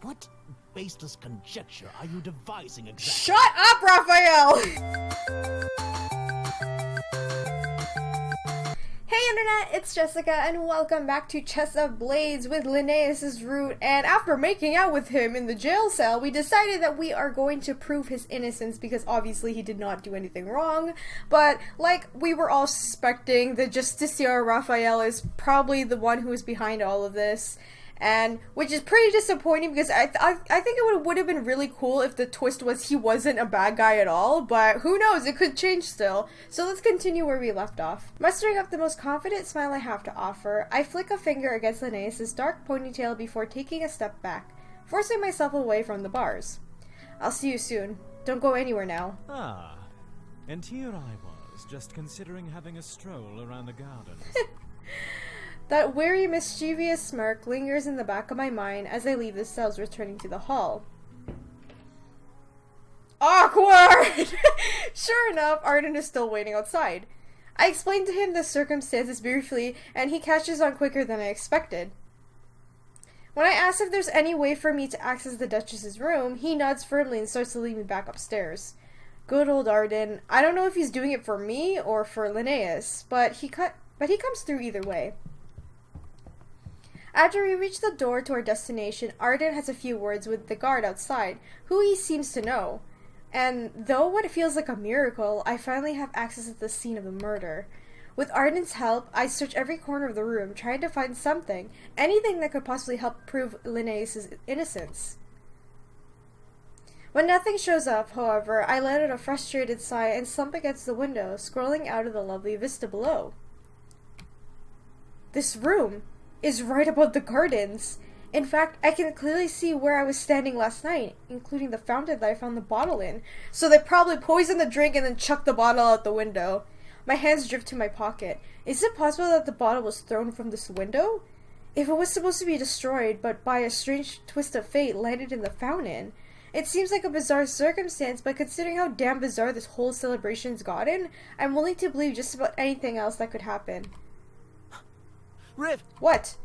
What baseless conjecture are you devising exactly? Shut up, Raphael! Hey Internet, it's Jessica, and welcome back to Chess of Blades with Linnaeus' root. And after making out with him in the jail cell, we decided that we are going to prove his innocence because obviously he did not do anything wrong. But, like we were all suspecting, the Justiciar Raphael is probably the one who is behind all of this. And which is pretty disappointing because I think it would have been really cool if the twist was he wasn't a bad guy at all, but who knows, it could change still. So let's continue where we left off. Mustering up the most confident smile I have to offer, I flick a finger against Linnaeus' dark ponytail before taking a step back, forcing myself away from the bars. I'll see you soon. Don't go anywhere now. Ah, and here I was, just considering having a stroll around the garden. That weary, mischievous smirk lingers in the back of my mind as I leave the cells, returning to the hall. Awkward! Sure enough, Arden is still waiting outside. I explain to him the circumstances briefly, and he catches on quicker than I expected. When I ask if there's any way for me to access the Duchess's room, he nods firmly and starts to lead me back upstairs. Good old Arden. I don't know if he's doing it for me or for Linnaeus, but he comes through either way. After we reach the door to our destination, Arden has a few words with the guard outside, who he seems to know. And though what feels like a miracle, I finally have access to the scene of the murder. With Arden's help, I search every corner of the room, trying to find something, anything that could possibly help prove Linnaeus' innocence. When nothing shows up, however, I let out a frustrated sigh and slump against the window, scrolling out of the lovely vista below. This room is right above the gardens. In fact, I can clearly see where I was standing last night, including the fountain that I found the bottle in. So they probably poisoned the drink and then chucked the bottle out the window. My hands drift to my pocket. Is it possible that the bottle was thrown from this window? If it was supposed to be destroyed, but by a strange twist of fate landed in the fountain? It seems like a bizarre circumstance, but considering how damn bizarre this whole celebration's gotten, I'm willing to believe just about anything else that could happen. Riv! What?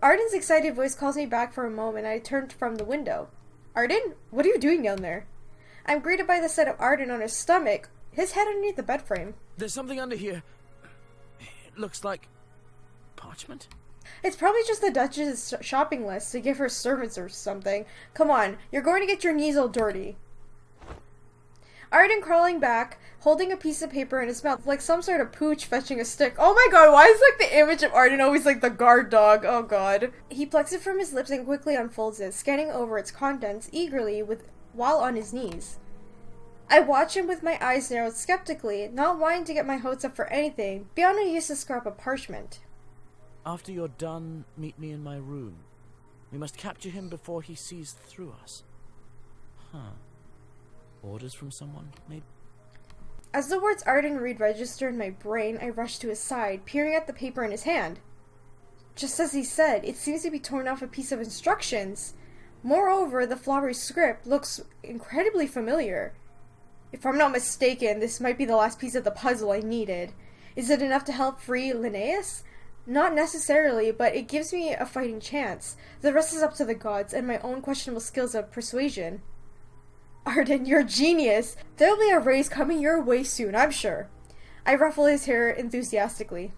Arden's excited voice calls me back for a moment, and I turned from the window. Arden? What are you doing down there? I'm greeted by the sight of Arden on his stomach, his head underneath the bed frame. There's something under here. It looks like parchment. It's probably just the Duchess's shopping list to give her servants or something. Come on, you're going to get your knees all dirty. Arden crawling back, holding a piece of paper in his mouth, like some sort of pooch fetching a stick. Oh my god, why is like the image of Arden always like the guard dog? Oh god. He plucks it from his lips and quickly unfolds it, scanning over its contents eagerly while on his knees. I watch him with my eyes narrowed skeptically, not wanting to get my hopes up for anything beyond a useless scrap of parchment. After you're done, meet me in my room. We must capture him before he sees through us. Huh. Orders from someone, maybe? As the words Arden read register in my brain, I rush to his side, peering at the paper in his hand. Just as he said, it seems to be torn off a piece of instructions. Moreover, the flowery script looks incredibly familiar. If I'm not mistaken, this might be the last piece of the puzzle I needed. Is it enough to help free Linnaeus? Not necessarily, but it gives me a fighting chance. The rest is up to the gods and my own questionable skills of persuasion. Arden, you're a genius! There'll be a raise coming your way soon, I'm sure. I ruffle his hair enthusiastically.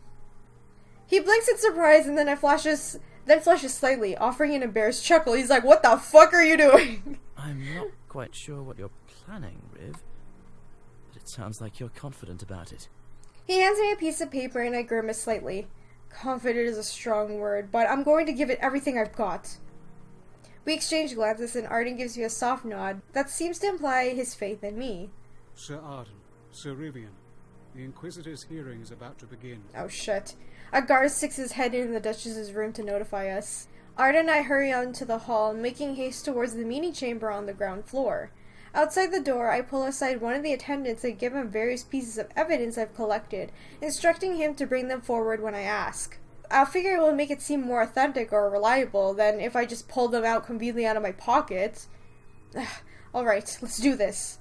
He blinks in surprise and then flushes slightly, offering an embarrassed chuckle. He's like, what the fuck are you doing? I'm not quite sure what you're planning, Riv, but it sounds like you're confident about it. He hands me a piece of paper and I grimace slightly. Confident is a strong word, but I'm going to give it everything I've got. We exchange glances and Arden gives me a soft nod that seems to imply his faith in me. Sir Arden, Sir Rivian, the Inquisitor's hearing is about to begin. Oh shit. A guard sticks his head in the Duchess's room to notify us. Arden and I hurry on to the hall, making haste towards the meeting chamber on the ground floor. Outside the door, I pull aside one of the attendants and give him various pieces of evidence I've collected, instructing him to bring them forward when I ask. I figure it will make it seem more authentic or reliable than if I just pulled them out conveniently out of my pocket. Alright, let's do this.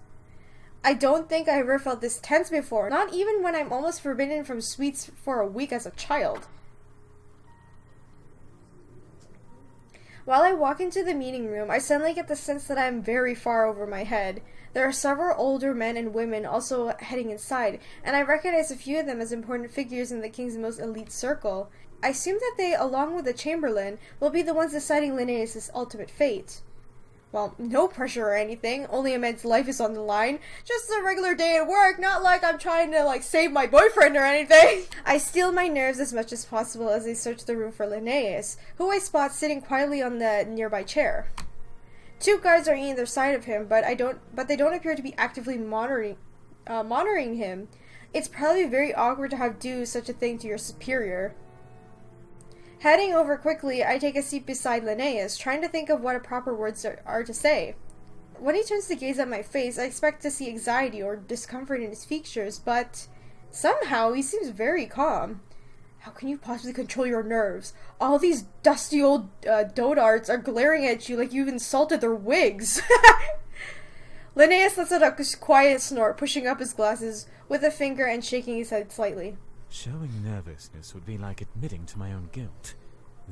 I don't think I ever felt this tense before, not even when I'm almost forbidden from sweets for a week as a child. While I walk into the meeting room, I suddenly get the sense that I am very far over my head. There are several older men and women also heading inside, and I recognize a few of them as important figures in the king's most elite circle. I assume that they, along with the chamberlain, will be the ones deciding Linnaeus' ultimate fate. Well, no pressure or anything, only a man's life is on the line. Just a regular day at work, not like I'm trying to, save my boyfriend or anything. I steel my nerves as much as possible as I search the room for Linnaeus, who I spot sitting quietly on the nearby chair. Two guards are either side of him, but they don't appear to be actively monitoring him. It's probably very awkward to have do such a thing to your superior. Heading over quickly, I take a seat beside Linnaeus, trying to think of what proper words are to say. When he turns to gaze at my face, I expect to see anxiety or discomfort in his features, but somehow he seems very calm. How can you possibly control your nerves? All these dusty old dotards are glaring at you like you've insulted their wigs. Linnaeus lets out a quiet snort, pushing up his glasses with a finger and shaking his head slightly. Showing nervousness would be like admitting to my own guilt.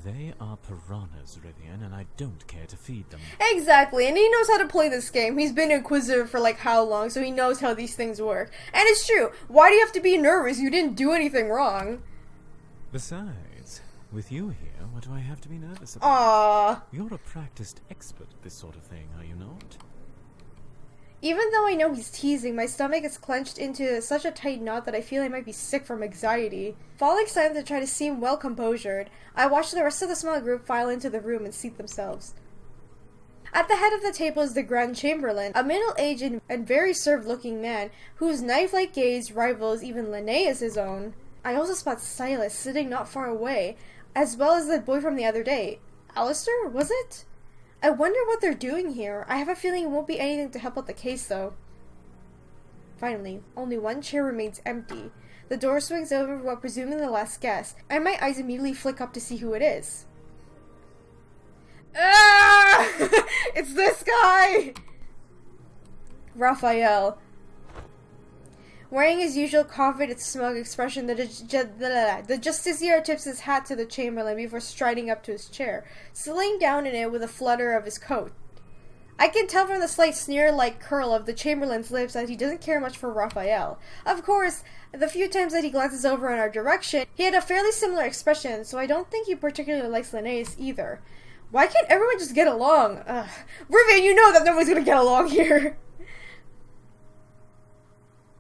They are piranhas, Rivian, and I don't care to feed them. Exactly, and he knows how to play this game. He's been Inquisitor for how long, so he knows how these things work. And it's true. Why do you have to be nervous? You didn't do anything wrong. Besides, with you here, what do I have to be nervous about? Aww. You're a practiced expert at this sort of thing, are you not? Even though I know he's teasing, my stomach is clenched into such a tight knot that I feel I might be sick from anxiety. Falling silent to try to seem well composured, I watch the rest of the small group file into the room and seat themselves. At the head of the table is the Grand Chamberlain, a middle-aged and very served-looking man whose knife-like gaze rivals even Linnaeus' own. I also spot Silas sitting not far away, as well as the boy from the other day. Alistair, was it? I wonder what they're doing here. I have a feeling it won't be anything to help out the case, though. Finally, only one chair remains empty. The door swings over while presuming the last guest, and my eyes immediately flick up to see who it is. Ah! It's this guy! Raphael. Wearing his usual confident, smug expression, the justiciar tips his hat to the chamberlain before striding up to his chair, settling down in it with a flutter of his coat. I can tell from the slight sneer-like curl of the chamberlain's lips that he doesn't care much for Raphael. Of course, the few times that he glances over in our direction, he had a fairly similar expression, so I don't think he particularly likes Linnaeus either. Why can't everyone just get along? Rivian, you know that nobody's gonna get along here!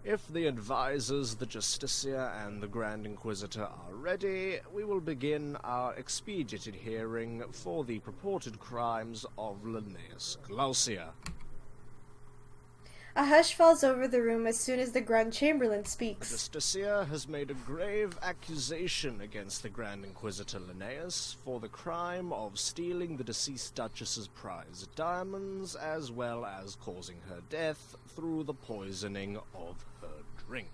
If the advisors, the Justiciar, and the Grand Inquisitor are ready, we will begin our expedited hearing for the purported crimes of Linnaeus Glaucia. A hush falls over the room as soon as the Grand Chamberlain The speaks. Justiciar has made a grave accusation against the Grand Inquisitor Linnaeus for the crime of stealing the deceased Duchess's prized diamonds, as well as causing her death through the poisoning of her drink.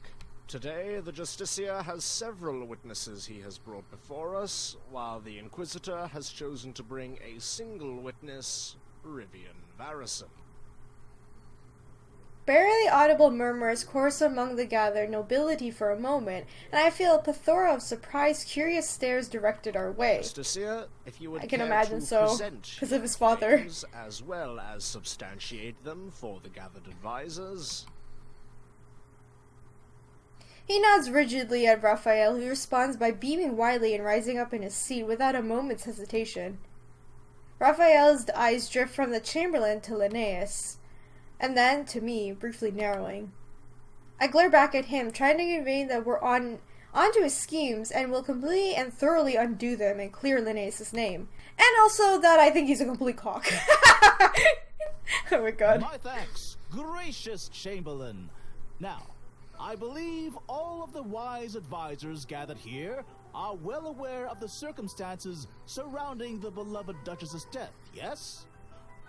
Today, the Justiciar has several witnesses he has brought before us, while the Inquisitor has chosen to bring a single witness, Rivian Varrison. Barely audible murmurs course among the gathered nobility for a moment, and I feel a plethora of surprised, curious stares directed our way. Justiciar, if you would I can care imagine to so, present because your of his father. claims, as well as substantiate them for the gathered advisors. He nods rigidly at Raphael, who responds by beaming widely and rising up in his seat without a moment's hesitation. Raphael's eyes drift from the chamberlain to Linnaeus, and then to me, briefly narrowing. I glare back at him, trying to convey that we're onto his schemes and will completely and thoroughly undo them and clear Linnaeus' name. And also that I think he's a complete cock. Oh my god. My thanks, gracious Chamberlain. Now, I believe all of the wise advisors gathered here are well aware of the circumstances surrounding the beloved Duchess's death, yes?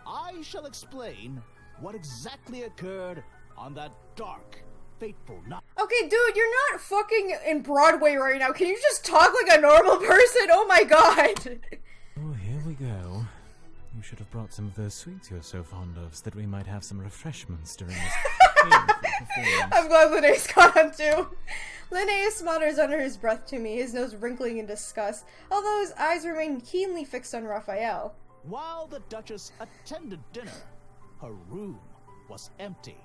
I shall explain what exactly occurred on that dark, fateful night. Okay, dude, you're not fucking in Broadway right now. Can you just talk like a normal person? Oh my god. Oh, here we go. You should have brought some of those sweets you're so fond of, so that we might have some refreshments during this painful performance. I'm glad Linnaeus got on too. Linnaeus mutters under his breath to me, his nose wrinkling in disgust, although his eyes remain keenly fixed on Raphael. While the Duchess attended dinner, her room was empty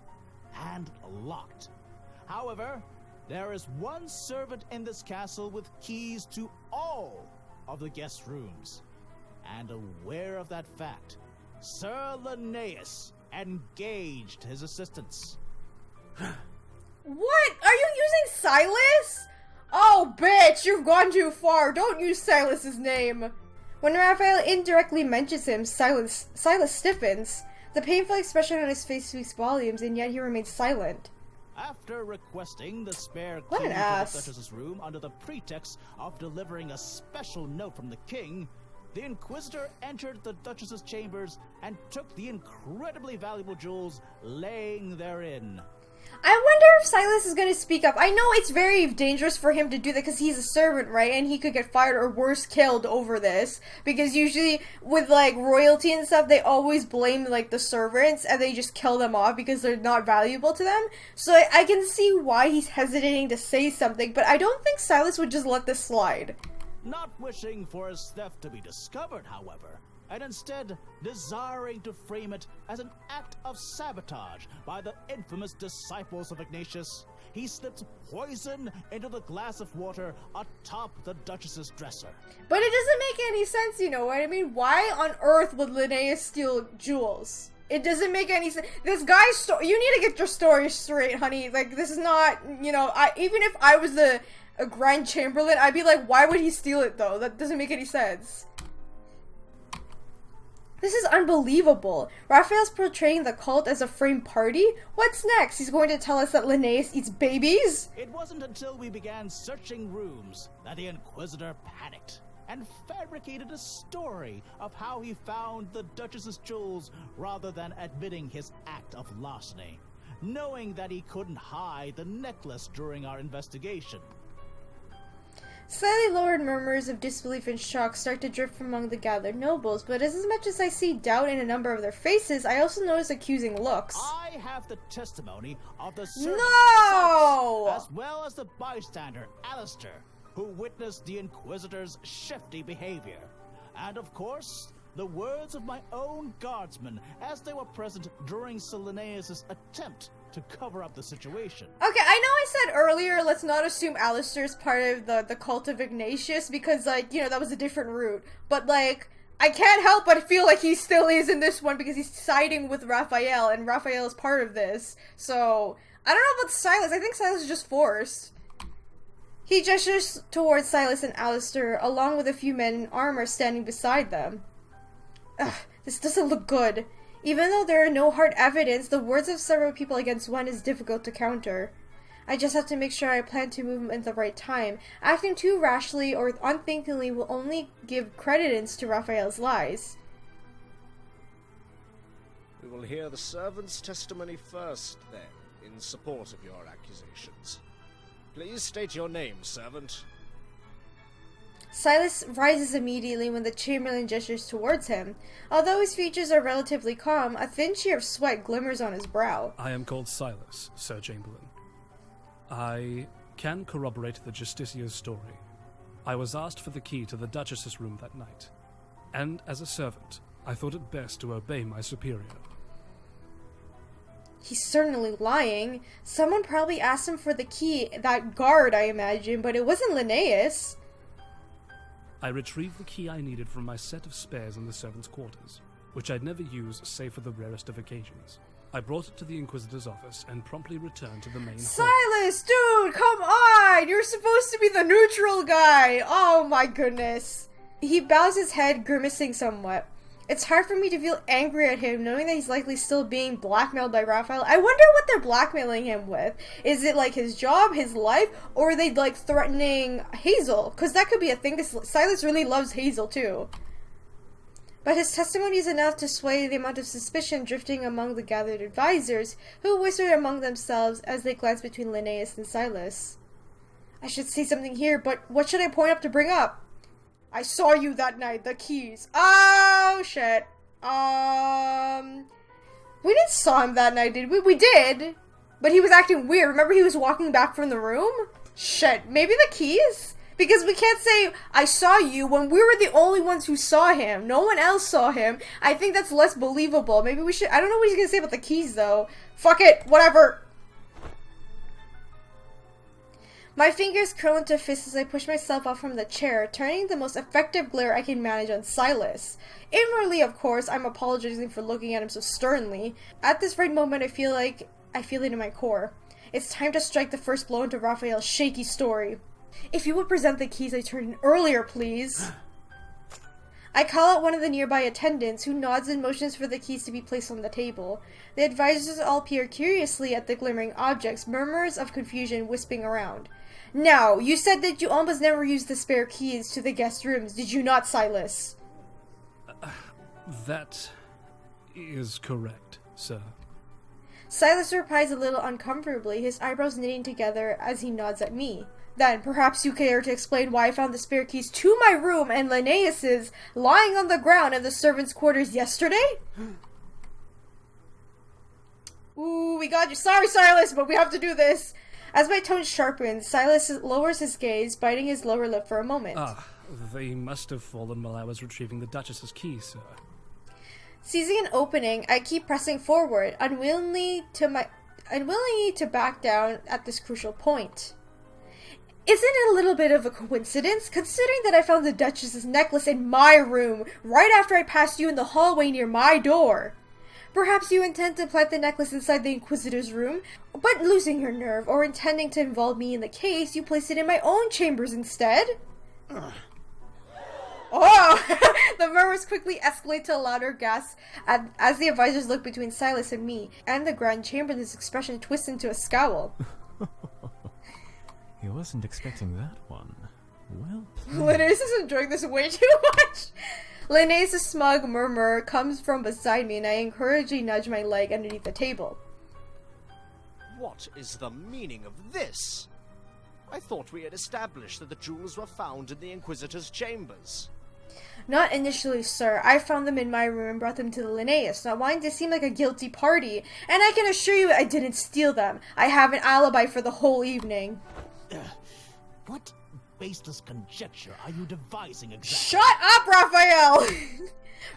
and locked. However, there is one servant in this castle with keys to all of the guest rooms. And aware of that fact, Sir Linnaeus engaged his assistants. What? Are you using Silas? Oh, bitch, you've gone too far. Don't use Silas's name. When Raphael indirectly mentions him, Silas stiffens. The painful expression on his face speaks volumes, and yet he remains silent. After requesting the spare What key an to ass. the Duchess's room under the pretext of delivering a special note from the king, the Inquisitor entered the Duchess's chambers and took the incredibly valuable jewels laying therein. I wonder if Silas is going to speak up. I know it's very dangerous for him to do that because he's a servant, right? And he could get fired or worse, killed over this. Because usually with, like, royalty and stuff, they always blame, like, the servants and they just kill them off because they're not valuable to them. So I can see why he's hesitating to say something, but I don't think Silas would just let this slide. Not wishing for his theft to be discovered, however, and instead desiring to frame it as an act of sabotage by the infamous disciples of Ignatius, he slipped poison into the glass of water atop the Duchess's dresser. But it doesn't make any sense, you know what I mean? Why on earth would Linnaeus steal jewels? It doesn't make any sense. This guy's story, you need to get your story straight, honey. Like, this is not, you know, even if I was a Grand Chamberlain, I'd be like, why would he steal it though? That doesn't make any sense. This is unbelievable. Raphael's portraying the cult as a framed party? What's next? He's going to tell us that Linnaeus eats babies? It wasn't until we began searching rooms that the Inquisitor panicked and fabricated a story of how he found the Duchess's jewels rather than admitting his act of larceny, knowing that he couldn't hide the necklace during our investigation. Slightly lowered murmurs of disbelief and shock start to drift from among the gathered nobles, but as much as I see doubt in a number of their faces, I also notice accusing looks. I have the testimony of the servant No! Silas, as well as the bystander, Alistair, who witnessed the Inquisitor's shifty behavior. And of course, the words of my own guardsmen as they were present during Sir Linnaeus' attempt to cover up the situation. Okay, I know I said earlier, let's not assume Alistair's part of the cult of Ignatius, because, like, you know, that was a different route. But, like, I can't help but feel like he still is in this one, because he's siding with Raphael, and Raphael is part of this. So, I don't know about Silas. I think Silas is just forced. He gestures towards Silas and Alistair, along with a few men in armor standing beside them. Ugh, this doesn't look good. Even though there are no hard evidence, the words of several people against one is difficult to counter. I just have to make sure I plan to move at the right time. Acting too rashly or unthinkingly will only give credence to Raphael's lies. We will hear the servant's testimony first, then, in support of your accusations. Please state your name, servant. Silas rises immediately when the Chamberlain gestures towards him. Although his features are relatively calm, a thin sheer of sweat glimmers on his brow. I am called Silas, Sir Chamberlain. I can corroborate the Justicio's story. I was asked for the key to the Duchess's room that night, and as a servant, I thought it best to obey my superior. He's certainly lying. Someone probably asked him for the key, that guard, I imagine, but it wasn't Linnaeus. I retrieved the key I needed from my set of spares in the servants' quarters, which I'd never use save for the rarest of occasions. I brought it to the Inquisitor's office and promptly returned to the main hall. Silas, dude, come on! You're supposed to be the neutral guy! Oh my goodness. He bows his head, grimacing somewhat. It's hard for me to feel angry at him, knowing that he's likely still being blackmailed by Raphael. I wonder what they're blackmailing him with. Is it like his job, his life, or are they like threatening Hazel? Because that could be a thing, because Silas really loves Hazel too. But his testimony is enough to sway the amount of suspicion drifting among the gathered advisors, who whisper among themselves as they glance between Linnaeus and Silas. I should say something here, but what should I point up to bring up? I saw you that night, the keys. Oh, shit. We didn't saw him that night, did we? We did. But he was acting weird. Remember he was walking back from the room? Shit, maybe the keys? Because we can't say, I saw you, when we were the only ones who saw him. No one else saw him. I think that's less believable. Maybe we should... I don't know what he's gonna say about the keys, though. Fuck it. Whatever. My fingers curl into fists as I push myself off from the chair, turning the most effective glare I can manage on Silas. Inwardly, of course, I'm apologizing for looking at him so sternly. At this very moment, I feel it in my core. It's time to strike the first blow into Raphael's shaky story. If you would present the keys I turned in earlier, please. I call out one of the nearby attendants, who nods and motions for the keys to be placed on the table. The advisors all peer curiously at the glimmering objects, murmurs of confusion wisping around. Now, you said that you almost never used the spare keys to the guest rooms, did you not, Silas? That is correct, sir. Silas replies a little uncomfortably, his eyebrows knitting together as he nods at me. Then, perhaps you care to explain why I found the spare keys to my room and Linnaeus's lying on the ground in the servants' quarters yesterday? Ooh, we got you. Sorry, Silas, but we have to do this. As my tone sharpens, Silas lowers his gaze, biting his lower lip for a moment. They must have fallen while I was retrieving the Duchess's keys, sir. Seizing an opening, I keep pressing forward, unwillingly to back down at this crucial point. Isn't it a little bit of a coincidence, considering that I found the Duchess's necklace in my room, right after I passed you in the hallway near my door? Perhaps you intend to plant the necklace inside the Inquisitor's room, but losing your nerve, or intending to involve me in the case, you place it in my own chambers instead? Oh! The murmurs quickly escalate to a louder gasp as the advisors look between Silas and me, and the Grand Chamberlain's expression twists into a scowl. He wasn't expecting that one. Well played. Linnaeus is enjoying this way too much! Linnaeus' smug murmur comes from beside me, and I encouragingly nudge my leg underneath the table. What is the meaning of this? I thought we had established that the jewels were found in the Inquisitor's chambers. Not initially, sir. I found them in my room and brought them to the Linnaeus, not wanting to seem like a guilty party. And I can assure you I didn't steal them. I have an alibi for the whole evening. What baseless conjecture are you devising exactly? Shut up, Raphael!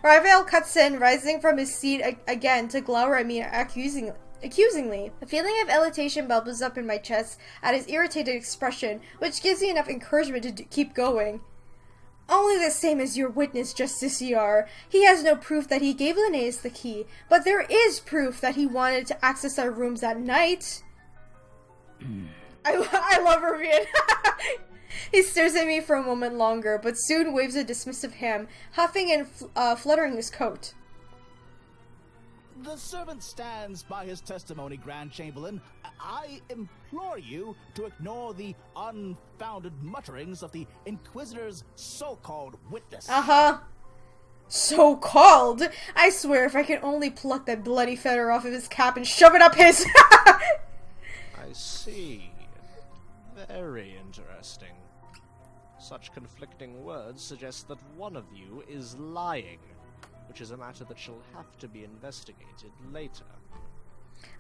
Raphael cuts in, rising from his seat again to glower at me accusingly. A feeling of irritation bubbles up in my chest at his irritated expression, which gives me enough encouragement to keep going. Only the same as your witness, Justiciar. He has no proof that he gave Linnaeus the key, but there is proof that he wanted to access our rooms that night. I love Rivian. He stares at me for a moment longer, but soon waves a dismissive hand, huffing and fluttering his coat. The servant stands by his testimony, Grand Chamberlain. I implore you to ignore the unfounded mutterings of the Inquisitor's so-called witness. So-called? I swear if I could only pluck that bloody feather off of his cap and shove it up his... I see. Very interesting. Such conflicting words suggest that one of you is lying, which is a matter that shall have to be investigated later.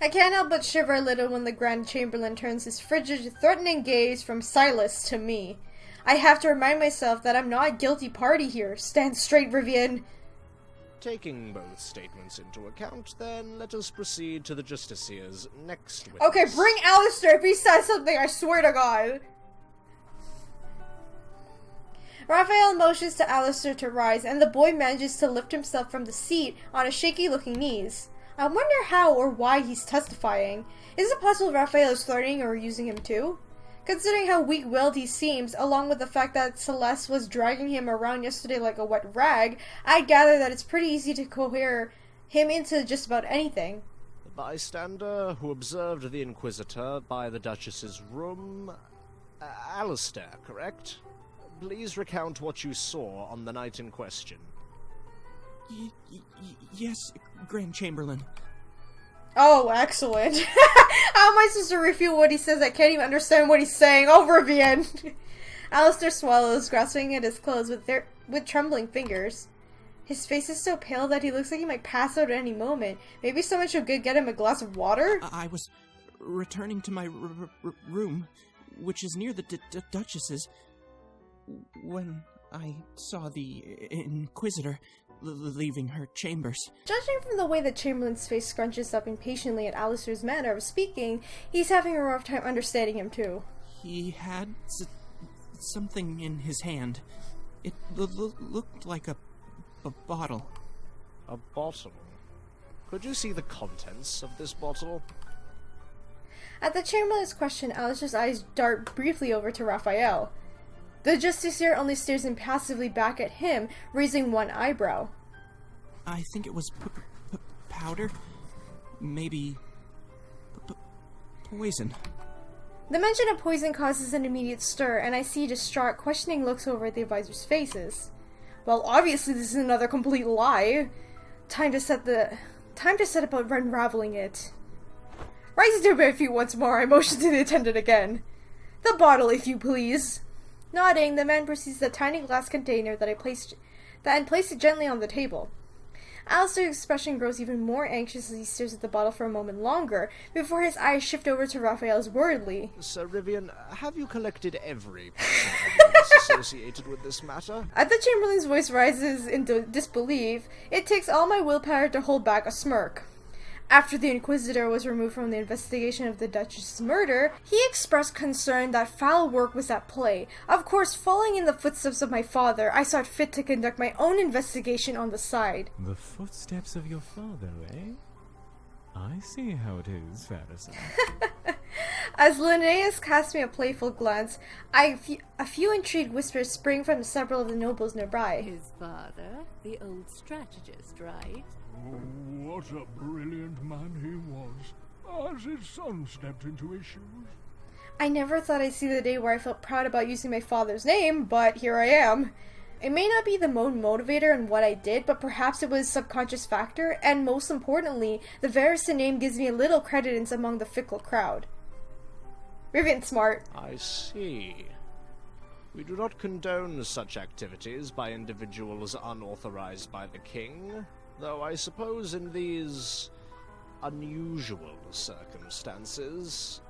I can't help but shiver a little when the Grand Chamberlain turns his frigid, threatening gaze from Silas to me. I have to remind myself that I'm not a guilty party here. Stand straight, Rivian. Taking both statements into account, then let us proceed to the Justiciar's next witness. Okay, bring Alistair. If he says something, I swear to God. Raphael motions to Alistair to rise, and the boy manages to lift himself from the seat on his shaky-looking knees. I wonder how or why he's testifying. Is it possible Raphael is flirting or using him too? Considering how weak-willed he seems, along with the fact that Celeste was dragging him around yesterday like a wet rag, I gather that it's pretty easy to cohere him into just about anything. The bystander who observed the Inquisitor by the Duchess's room... Alistair, correct? Please recount what you saw on the night in question. Yes, Grand Chamberlain. Oh, excellent. How am I supposed to refute what he says? I can't even understand what he's saying. Oh, Rivian! Alistair swallows, grasping at his clothes with trembling fingers. His face is so pale that he looks like he might pass out at any moment. Maybe someone should get him a glass of water? I was returning to my room, which is near the Duchess's, when I saw the Inquisitor leaving her chambers. Judging from the way that Chamberlain's face scrunches up impatiently at Alistair's manner of speaking, he's having a rough time understanding him too. He had something in his hand. It looked like a bottle. A bottle? Could you see the contents of this bottle? At the Chamberlain's question, Alistair's eyes dart briefly over to Raphael. The Justiciar only stares impassively back at him, raising one eyebrow. I think it was powder. Maybe poison. The mention of poison causes an immediate stir, and I see distraught, questioning looks over at the advisors' faces. Well, obviously this is another complete lie. Time to set about unraveling it. Rising to my feet once more, I motion to the attendant again. The bottle, if you please. Nodding, the man proceeds the tiny glass container and placed it gently on the table. Alistair's expression grows even more anxious as he stares at the bottle for a moment longer, before his eyes shift over to Raphael's worriedly. Sir Rivian, have you collected every piece of evidence associated with this matter? As the Chamberlain's voice rises into disbelief, it takes all my willpower to hold back a smirk. After the Inquisitor was removed from the investigation of the Duchess's murder, he expressed concern that foul work was at play. Of course, following in the footsteps of my father, I saw it fit to conduct my own investigation on the side. The footsteps of your father, eh? I see how it is, Varrison. As Linnaeus cast me a playful glance, a few intrigued whispers spring from several of the nobles nearby. His father, the old strategist, right? Oh, what a brilliant man he was, as his son stepped into his shoes. I never thought I'd see the day where I felt proud about using my father's name, but here I am. It may not be the main motivator in what I did, but perhaps it was a subconscious factor, and most importantly, the Varrison name gives me a little credence among the fickle crowd. Rivian smart. I see. We do not condone such activities by individuals unauthorized by the king. Though I suppose in these unusual circumstances,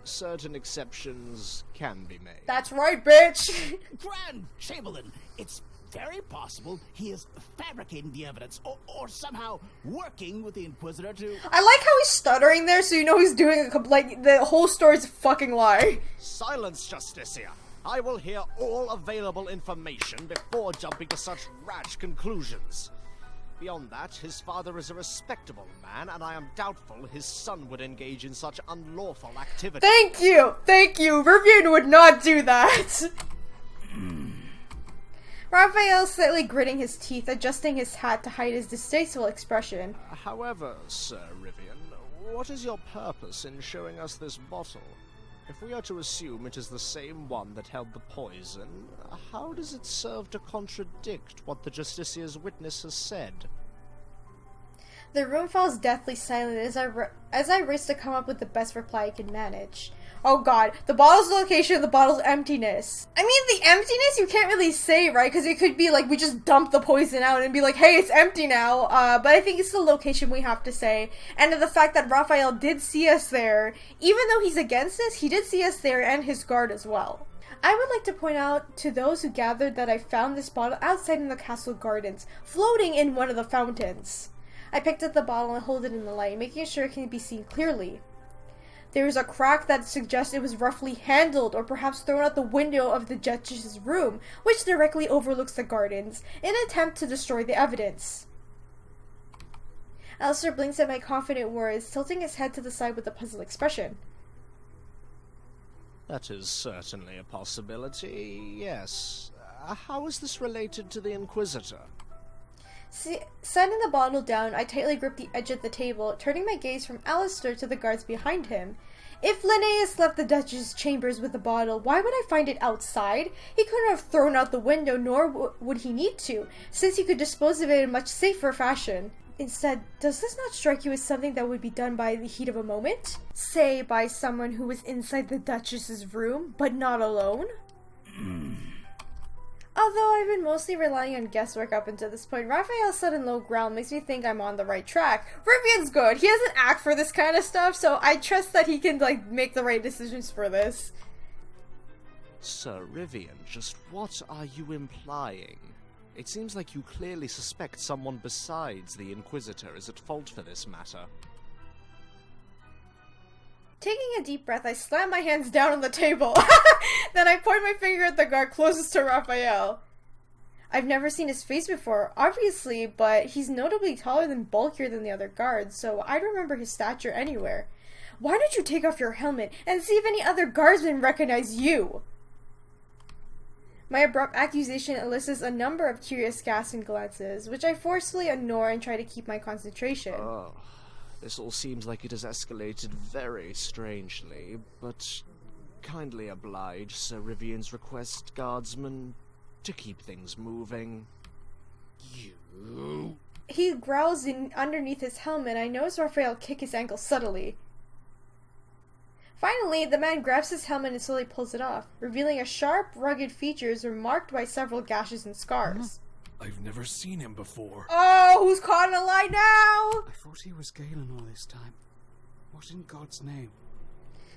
certain exceptions can be made. That's right, bitch! Grand Chamberlain, it's very possible he is fabricating the evidence, or somehow working with the Inquisitor to... I like how he's stuttering there, so you know he's doing the whole story's a fucking lie. Silence, Justiciar! I will hear all available information before jumping to such rash conclusions. Beyond that, his father is a respectable man, and I am doubtful his son would engage in such unlawful activity. Thank you! Thank you! Rivian would not do that! Raphael slightly gritting his teeth, adjusting his hat to hide his distasteful expression. However, Sir Rivian, what is your purpose in showing us this bottle? If we are to assume it is the same one that held the poison, how does it serve to contradict what the Justiciar's witness has said? The room falls deathly silent as I race to come up with the best reply I can manage. Oh god, the bottle's location, the bottle's emptiness. I mean, the emptiness you can't really say, right? Because it could be like we just dump the poison out and be like, hey, it's empty now. But I think it's the location we have to say. And the fact that Raphael did see us there, even though he's against us, he did see us there and his guard as well. I would like to point out to those who gathered that I found this bottle outside in the castle gardens, floating in one of the fountains. I picked up the bottle and hold it in the light, making sure it can be seen clearly. There is a crack that suggests it was roughly handled or perhaps thrown out the window of the Duchess's room, which directly overlooks the gardens, in an attempt to destroy the evidence. Alistair blinks at my confident words, tilting his head to the side with a puzzled expression. That is certainly a possibility, yes. How is this related to the Inquisitor? Setting the bottle down, I tightly grip the edge of the table, turning my gaze from Alistair to the guards behind him. If Linnaeus left the Duchess's chambers with the bottle, why would I find it outside? He couldn't have thrown out the window, nor would he need to, since he could dispose of it in much safer fashion. Instead, does this not strike you as something that would be done by the heat of a moment? Say, by someone who was inside the Duchess's room, but not alone? Although I've been mostly relying on guesswork up until this point, Raphael's sudden low growl makes me think I'm on the right track. Rivian's good. He doesn't act for this kind of stuff, so I trust that he can, make the right decisions for this. Sir Rivian, just what are you implying? It seems like you clearly suspect someone besides the Inquisitor is at fault for this matter. Taking a deep breath, I slam my hands down on the table. Then I point my finger at the guard closest to Raphael. I've never seen his face before, obviously, but he's notably taller and bulkier than the other guards, so I'd remember his stature anywhere. Why don't you take off your helmet and see if any other guardsmen recognize you? My abrupt accusation elicits a number of curious gasps and glances, which I forcefully ignore and try to keep my concentration. Oh, this all seems like it has escalated very strangely, but kindly oblige Sir Rivian's request, guardsman, to keep things moving. You... He growls in underneath his helmet. I notice Raphael kick his ankle subtly. Finally, the man grabs his helmet and slowly pulls it off, revealing a sharp, rugged features marked by several gashes and scars. I've never seen him before. Oh, who's caught in a lie now? I thought he was Galen all this time. What in God's name?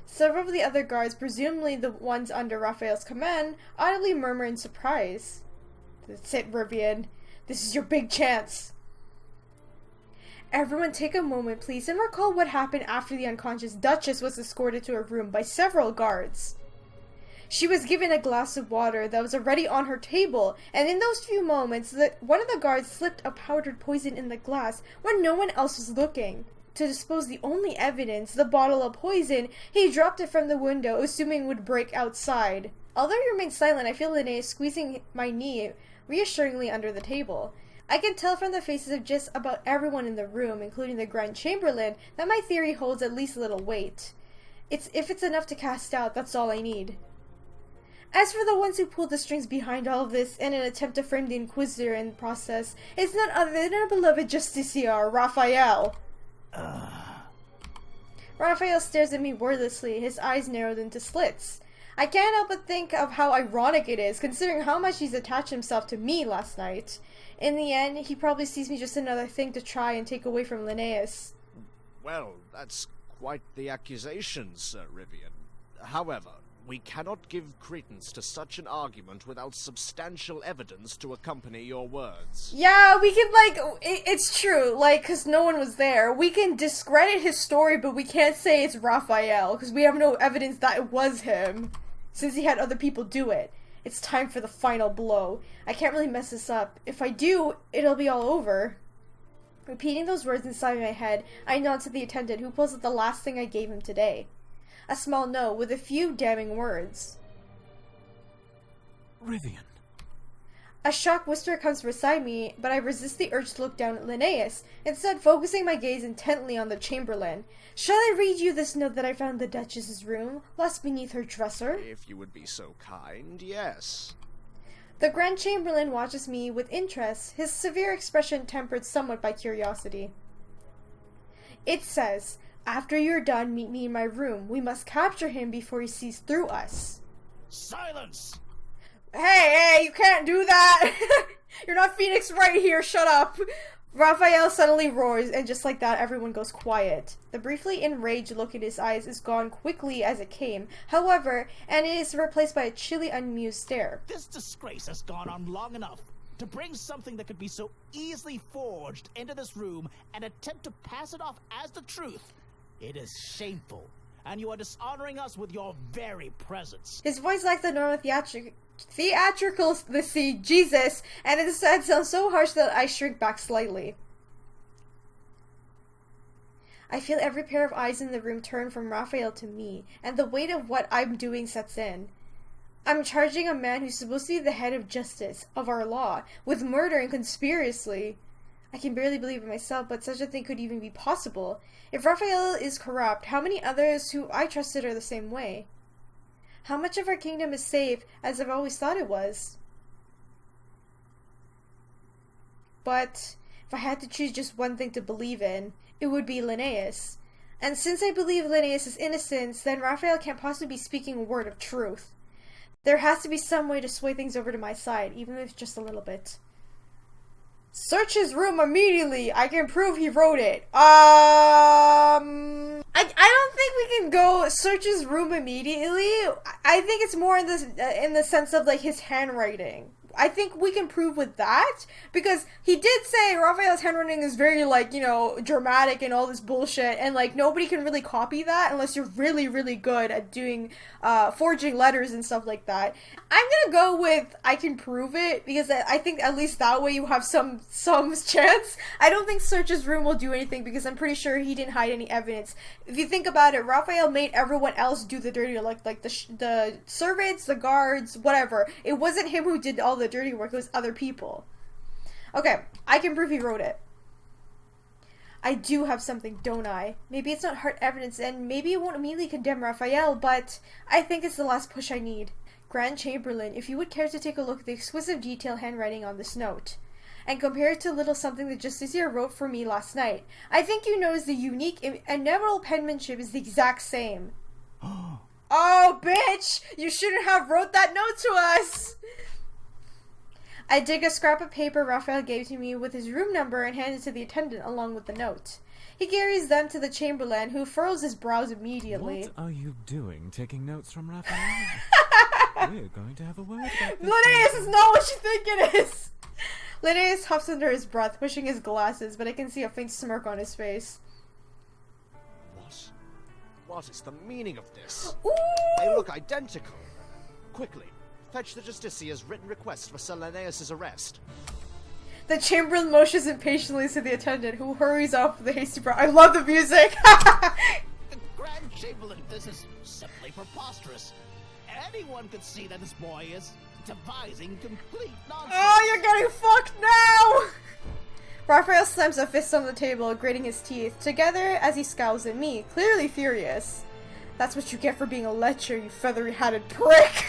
Several of the other guards, presumably the ones under Raphael's command, audibly murmur in surprise. That's it, Rivian. This is your big chance. Everyone take a moment, please, and recall what happened after the unconscious Duchess was escorted to her room by several guards. She was given a glass of water that was already on her table, and in those few moments, one of the guards slipped a powdered poison in the glass when no one else was looking. To dispose the only evidence, the bottle of poison, he dropped it from the window, assuming it would break outside. Although he remained silent, I feel Linnaeus squeezing my knee reassuringly under the table. I can tell from the faces of just about everyone in the room, including the Grand Chamberlain, that my theory holds at least a little weight. If it's enough to cast doubt, that's all I need. As for the ones who pulled the strings behind all of this in an attempt to frame the Inquisitor in the process, it's none other than our beloved Justiciar, Raphael. Raphael stares at me wordlessly, his eyes narrowed into slits. I can't help but think of how ironic it is, considering how much he's attached himself to me last night. In the end, he probably sees me just another thing to try and take away from Linnaeus. Well, that's quite the accusation, Sir Rivian. However, we cannot give credence to such an argument without substantial evidence to accompany your words. Yeah, we can, it's true, because no one was there. We can discredit his story, but we can't say it's Raphael, because we have no evidence that it was him, since he had other people do it. It's time for the final blow. I can't really mess this up. If I do, it'll be all over. Repeating those words inside my head, I nod to the attendant who pulls out the last thing I gave him today. A small note with a few damning words. Rivian. A shocked whisper comes beside me, but I resist the urge to look down at Linnaeus, instead focusing my gaze intently on the Chamberlain. Shall I read you this note that I found in the Duchess's room, lost beneath her dresser? If you would be so kind, yes. The Grand Chamberlain watches me with interest, his severe expression tempered somewhat by curiosity. It says, "After you're done, meet me in my room. We must capture him before he sees through us." Silence! Hey, you can't do that! You're not Phoenix right here, shut up! Raphael suddenly roars, and just like that, everyone goes quiet. The briefly enraged look in his eyes is gone quickly as it came, however, and it is replaced by a chilly, unmused stare. This disgrace has gone on long enough. To bring something that could be so easily forged into this room and attempt to pass it off as the truth, it is shameful, and you are dishonoring us with your very presence. His voice like the normal theatrical Jesus, and it sounds so harsh that I shrink back slightly. I feel every pair of eyes in the room turn from Raphael to me, and the weight of what I'm doing sets in. I'm charging a man who's supposed to be the head of justice, of our law, with murder and conspiracy. I can barely believe it myself, but such a thing could even be possible. If Raphael is corrupt, how many others who I trusted are the same way? How much of our kingdom is safe, as I've always thought it was? But if I had to choose just one thing to believe in, it would be Linnaeus. And since I believe Linnaeus' innocence, then Raphael can't possibly be speaking a word of truth. There has to be some way to sway things over to my side, even if it's just a little bit. Search his room immediately! I can prove he wrote it! I don't think we can go search his room immediately. I think it's more in the sense of like his handwriting. I think we can prove with that, because he did say Raphael's handwriting is very, like, you know, dramatic and all this bullshit, and, like, nobody can really copy that unless you're really, really good at doing, forging letters and stuff like that. I'm gonna go with I can prove it, because I think at least that way you have some chance. I don't think search his room will do anything, because I'm pretty sure he didn't hide any evidence. If you think about it, Raphael made everyone else do the dirty, like the servants, the guards, whatever. It wasn't him who did all the dirty work, it was other people. Okay, I can prove he wrote it. I do have something, don't I? Maybe it's not hard evidence, and maybe it won't immediately condemn Raphael, but I think it's the last push I need. Grand Chamberlain, if you would care to take a look at the exquisite detail handwriting on this note, and compare it to a little something that Justicia wrote for me last night, I think you notice the unique and inevitable penmanship is the exact same. Oh, bitch! You shouldn't have wrote that note to us! I dig a scrap of paper Raphael gave to me with his room number and hand it to the attendant along with the note. He carries them to the Chamberlain, who furrows his brows immediately. What are you doing, taking notes from Raphael? We're going to have a word about this. Linnaeus is not what you think it is! Linnaeus huffs under his breath, pushing his glasses, but I can see a faint smirk on his face. What is the meaning of this? Ooh! They look identical. Quickly, fetch the Justicia's written request for Sir Linnaeus' arrest. The Chamberlain motions impatiently to the attendant, who hurries off with a hasty brow. I love the music! Grand Chamberlain, this is simply preposterous. Anyone could see that this boy is devising complete nonsense. Oh, you're getting fucked now! Raphael slams a fist on the table, grating his teeth, together as he scowls at me, clearly furious. That's what you get for being a lecher, you feathery-hatted prick!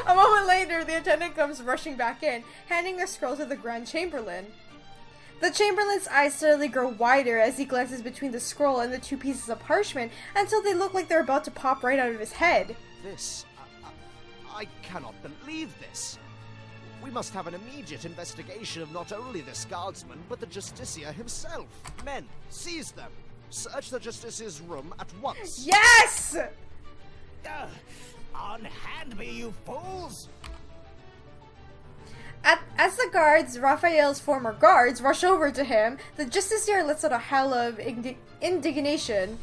A moment later, the attendant comes rushing back in, handing the scroll to the Grand Chamberlain. The Chamberlain's eyes suddenly grow wider as he glances between the scroll and the two pieces of parchment until they look like they're about to pop right out of his head. I cannot believe this. We must have an immediate investigation of not only this guardsman, but the Justicia himself. Men, seize them. Search the Justicia's room at once. Yes! Unhand me, you fools! As the guards, Raphael's former guards, rush over to him, the Justiciar lets out a howl of indignation.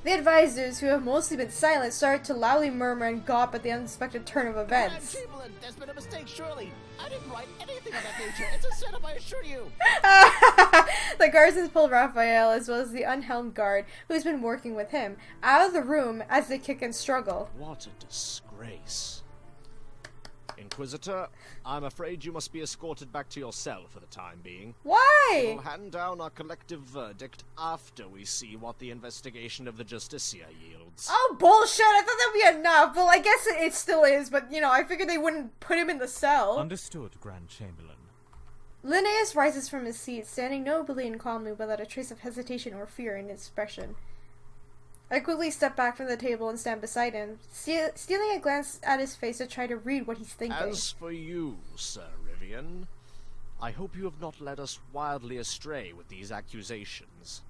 The advisors, who have mostly been silent, start to loudly murmur and gawp at the unexpected turn of events. Grand Chamberlain, there's been a mistake, surely. I didn't write anything of that nature. It's a setup, I assure you. The guardsmen pull Raphael, as well as the unhelmed guard, who's been working with him, out of the room as they kick and struggle. What a disgrace. Inquisitor, I'm afraid you must be escorted back to your cell for the time being. Why? We'll hand down our collective verdict after we see what the investigation of the Justicia yields. Oh, bullshit! I thought that'd be enough, but I guess it still is, but, you know, I figured they wouldn't put him in the cell. Understood, Grand Chamberlain. Linnaeus rises from his seat, standing nobly and calmly without a trace of hesitation or fear in his expression. I quickly step back from the table and stand beside him, stealing a glance at his face to try to read what he's thinking. As for you, Sir Rivian, I hope you have not led us wildly astray with these accusations.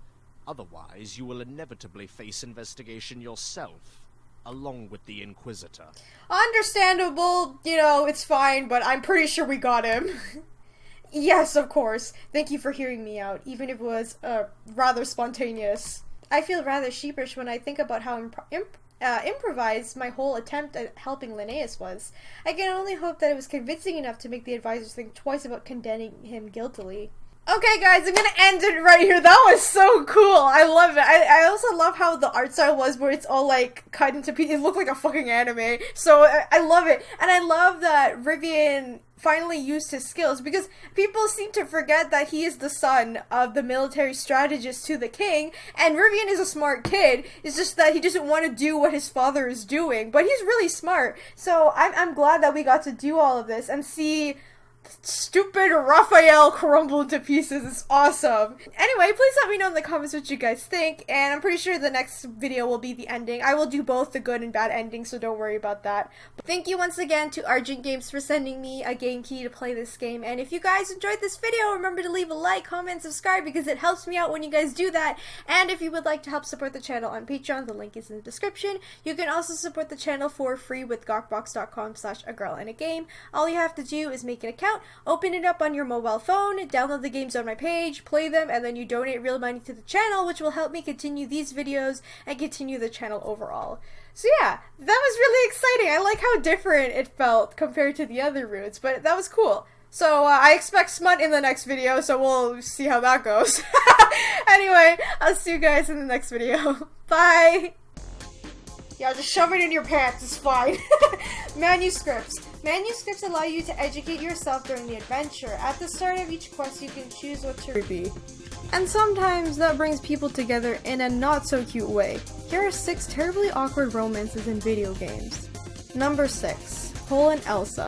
Otherwise, you will inevitably face investigation yourself, along with the Inquisitor. Understandable, you know, it's fine, but I'm pretty sure we got him. Yes, of course. Thank you for hearing me out, even if it was, rather spontaneous. I feel rather sheepish when I think about how improvised my whole attempt at helping Linnaeus was. I can only hope that it was convincing enough to make the advisors think twice about condemning him guiltily. Okay, guys, I'm gonna end it right here. That was so cool. I love it. I also love how the art style was, where it's all, like, cut into pieces. It looked like a fucking anime. So, I love it. And I love that Rivian finally used his skills, because people seem to forget that he is the son of the military strategist to the king, and Rivian is a smart kid. It's just that he doesn't want to do what his father is doing, but he's really smart. So, I'm glad that we got to do all of this and see stupid Raphael crumbled to pieces. It's awesome. Anyway, please let me know in the comments what you guys think, and I'm pretty sure the next video will be the ending. I will do both the good and bad endings, so don't worry about that. But thank you once again to Argent Games for sending me a game key to play this game, and if you guys enjoyed this video, remember to leave a like, comment, subscribe, because it helps me out when you guys do that. And if you would like to help support the channel on Patreon, the link is in the description. You can also support the channel for free with gawkbox.com/AGirlAndAGame. All you have to do is make an account, open it up on your mobile phone, download the games on my page, play them, and then you donate real money to the channel, which will help me continue these videos and continue the channel overall. So yeah, that was really exciting. I like how different it felt compared to the other routes, but that was cool. So I expect smut in the next video, so we'll see how that goes. Anyway, I'll see you guys in the next video. Bye! Yeah, just shove it in your pants, it's fine. Manuscripts. Manuscripts allow you to educate yourself during the adventure. At the start of each quest, you can choose what to be. And sometimes that brings people together in a not so cute way. Here are 6 terribly awkward romances in video games. Number 6. Cole and Elsa.